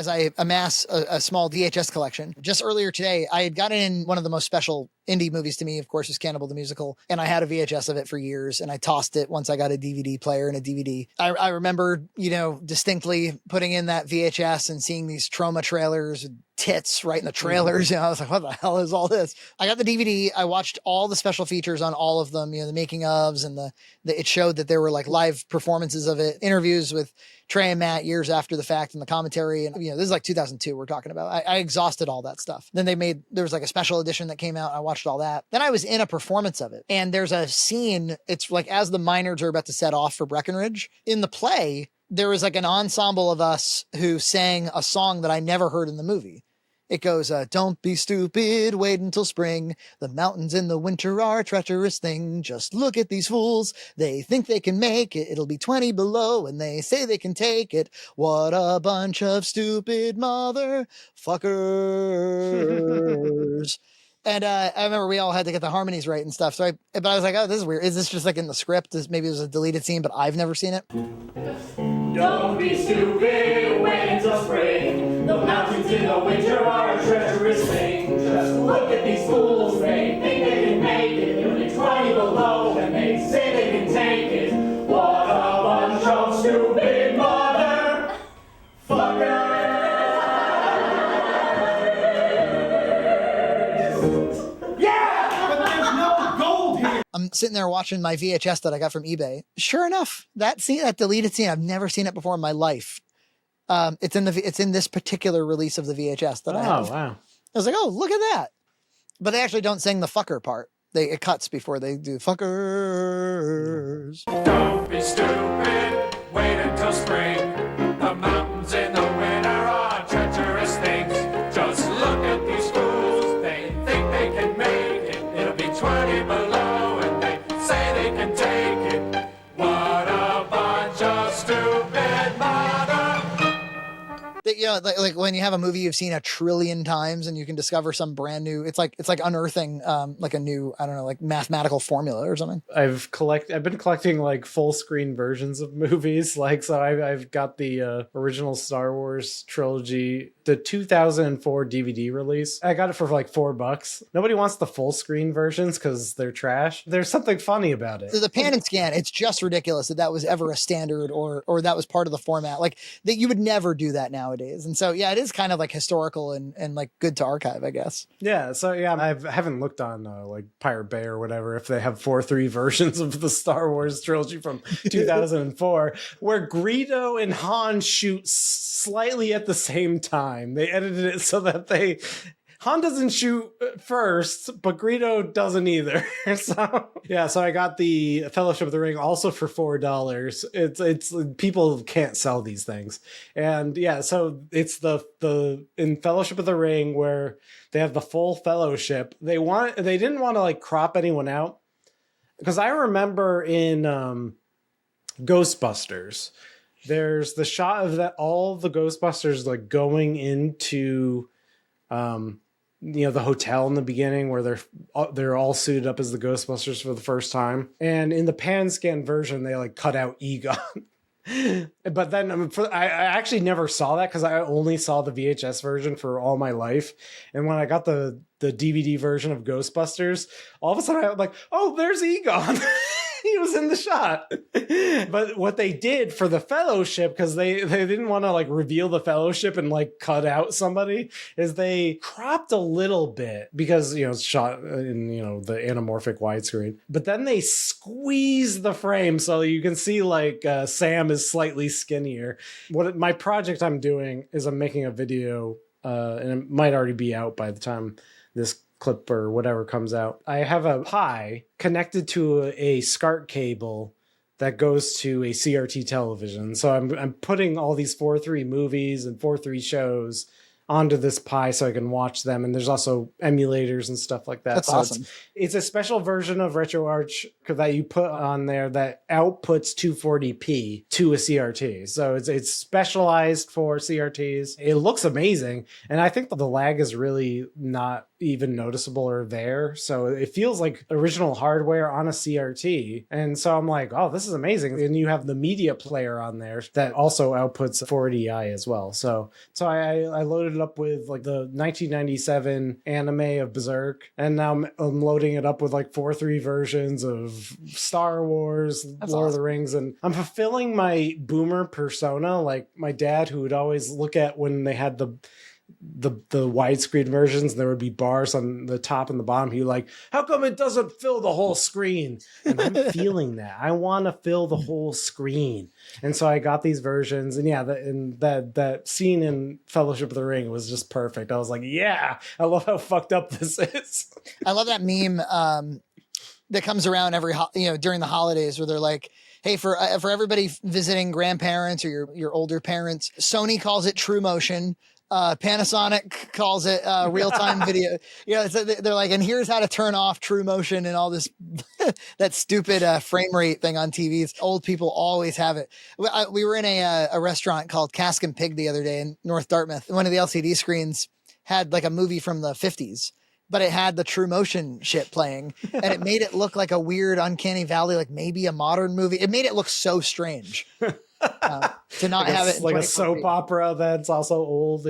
as I amass a small VHS collection. Just earlier today, I had gotten in one of the most special indie movies to me, of course, is Cannibal the Musical. And I had a VHS of it for years, and I tossed it once I got a DVD player and a DVD. I remember, distinctly putting in that VHS and seeing these trauma trailers, tits right in the trailers. I was like, what the hell is all this? I got the DVD. I watched all the special features on all of them, the making ofs, and it showed that there were like live performances of it, interviews with Trey and Matt years after the fact, and the commentary. And, this is like 2002 we're talking about. I exhausted all that stuff. Then there was like a special edition that came out. I watched all that. Then I was in a performance of it. And there's a scene, it's like as the miners are about to set off for Breckenridge, in the play, there was like an ensemble of us who sang a song that I never heard in the movie. It goes, don't be stupid, wait until spring. The mountains in the winter are a treacherous thing. Just look at these fools. They think they can make it. It'll be 20 below and they say they can take it. What a bunch of stupid motherfuckers. And I remember we all had to get the harmonies right and stuff. But I was like, oh, this is weird. Is this just like in the script? Maybe it was a deleted scene, but I've never seen it. Don't be stupid, wait until spring. The mountains in the winter are a treacherous thing. Just look at these fools, they think they can make it. It'll be 20 below and they say they can take it. What a bunch of stupid motherfuckers. I'm sitting there watching my VHS that I got from eBay. Sure enough, that deleted scene, I've never seen it before in my life. It's in this particular release of the VHS that I have. Oh, wow. I was like, oh, look at that. But they actually don't sing the fucker part. It cuts before they do fuckers. Don't be stupid, wait until spring. The mountains in the winter are treacherous things. Just look at these fools, they think they can make it. It'll be 20 below. Take it. What a bunch of stupid mother. Like when you have a movie you've seen 1 trillion times and you can discover some brand new, it's like unearthing like a new, I don't know, like mathematical formula or something. I've been collecting like full screen versions of movies. So I've got the original Star Wars trilogy, the 2004 DVD release. I got it for like $4. Nobody wants the full screen versions because they're trash. There's something funny about it. The pan and scan, it's just ridiculous that was ever a standard or that was part of the format. Like that you would never do that nowadays. And so, yeah, it is kind of like historical and like good to archive, I guess. Yeah. So, yeah, I haven't looked on like Pirate Bay or whatever if they have 4:3 versions of the Star Wars trilogy from 2004 where Greedo and Han shoot slightly at the same time. They edited it so that Han doesn't shoot first, but Greedo doesn't either. So I got the Fellowship of the Ring also for $4. It's people can't sell these things. And yeah, so it's the in Fellowship of the Ring where they have the full fellowship. They didn't want to like crop anyone out. Because I remember in Ghostbusters, there's the shot of that all the Ghostbusters like going into the hotel in the beginning where they're all suited up as the Ghostbusters for the first time. And in the pan scan version, they like cut out Egon. But then I actually never saw that because I only saw the VHS version for all my life. And when I got the DVD version of Ghostbusters, all of a sudden I'm like, oh, there's Egon. He was in the shot. But what they did for the Fellowship, because they didn't want to like reveal the Fellowship and like cut out somebody, is they cropped a little bit because it's shot in the anamorphic widescreen. But then they squeezed the frame so you can see like Sam is slightly skinnier. My project I'm doing is I'm making a video, and it might already be out by the time this clip or whatever comes out. I have a Pi connected to a SCART cable that goes to a CRT television. So I'm putting all these 4:3 movies and 4:3 shows onto this Pi so I can watch them. And there's also emulators and stuff like that. That's so awesome. It's a special version of RetroArch that you put on there that outputs 240p to a CRT. So it's specialized for CRTs. It looks amazing. And I think the lag is really not even noticeable or there. So it feels like original hardware on a CRT. And so I'm like, oh, this is amazing. And you have the media player on there that also outputs 480i as well. So I loaded it up with like the 1997 anime of Berserk. And now I'm loading it up with like 4.3 versions of Star Wars, That's Lord of the awesome. Rings. And I'm fulfilling my boomer persona, like my dad who would always look at when they had the widescreen versions, there would be bars on the top and the bottom. He like, how come it doesn't fill the whole screen? And I'm feeling that. I want to fill the whole screen. And so I got these versions, and yeah, that scene in Fellowship of the Ring was just perfect. I was like, yeah, I love how fucked up this is. I love that meme that comes around during the holidays where they're like, hey, for everybody visiting grandparents or your older parents, Sony calls it True Motion. Panasonic calls it real-time video. They're like, and here's how to turn off True Motion and all this that stupid frame rate thing on TVs. Old people always have it. We were in a restaurant called Cask and Pig the other day in North Dartmouth. One of the LCD screens had like a movie from the 50s, but it had the True Motion shit playing, and it made it look like a weird Uncanny Valley, like maybe a modern movie. It made it look so strange. To not have it in like a 24 soap feet. opera that's also old.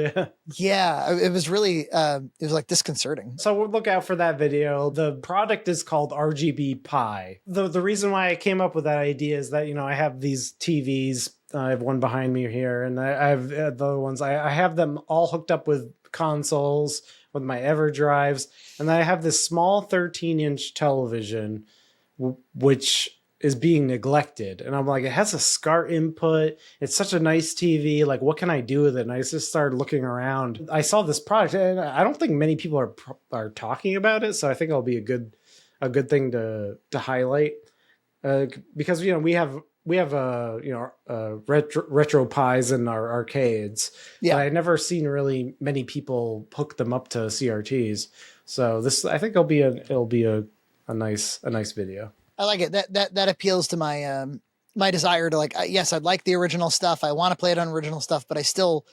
Yeah, it was really it was like disconcerting. So we'll look out for that video. The product is called RGB Pi. The reason why I came up with that idea is that, I have these TVs. I have one behind me here, and I have the other ones. I have them all hooked up with consoles, with my EverDrives, and then I have this small 13-inch television, which is being neglected. And I'm like, it has a SCART input. It's such a nice TV. Like, what can I do with it? And I just started looking around. I saw this product, and I don't think many people are talking about it. So I think it'll be a good thing to highlight, because we have retro Pis in our arcades. Yeah, but I've never seen really many people hook them up to CRTs. So this, I think, it'll be a nice video. I like it. That appeals to my my desire to like. Yes, I'd like the original stuff. I want to play it on original stuff, but I still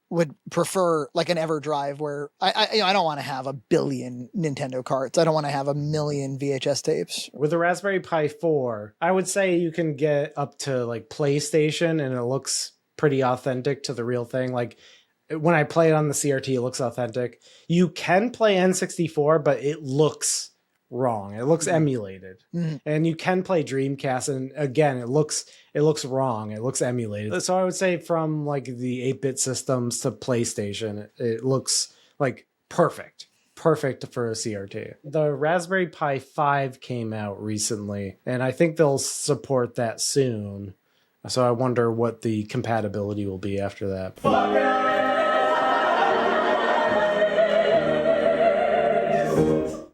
would prefer like an EverDrive where I don't want to have 1 billion Nintendo carts. I don't want to have 1 million VHS tapes. With the Raspberry Pi 4, I would say you can get up to like PlayStation, and it looks pretty authentic to the real thing. Like, when I play it on the CRT, it looks authentic. You can play N64, but it looks wrong. It looks emulated. Mm-hmm. And you can play Dreamcast, and again, it looks wrong. It looks emulated. So I would say from like the 8-bit systems to PlayStation, it looks like perfect for a CRT. The Raspberry Pi 5 came out recently, and I think they'll support that soon. So I wonder what the compatibility will be after that.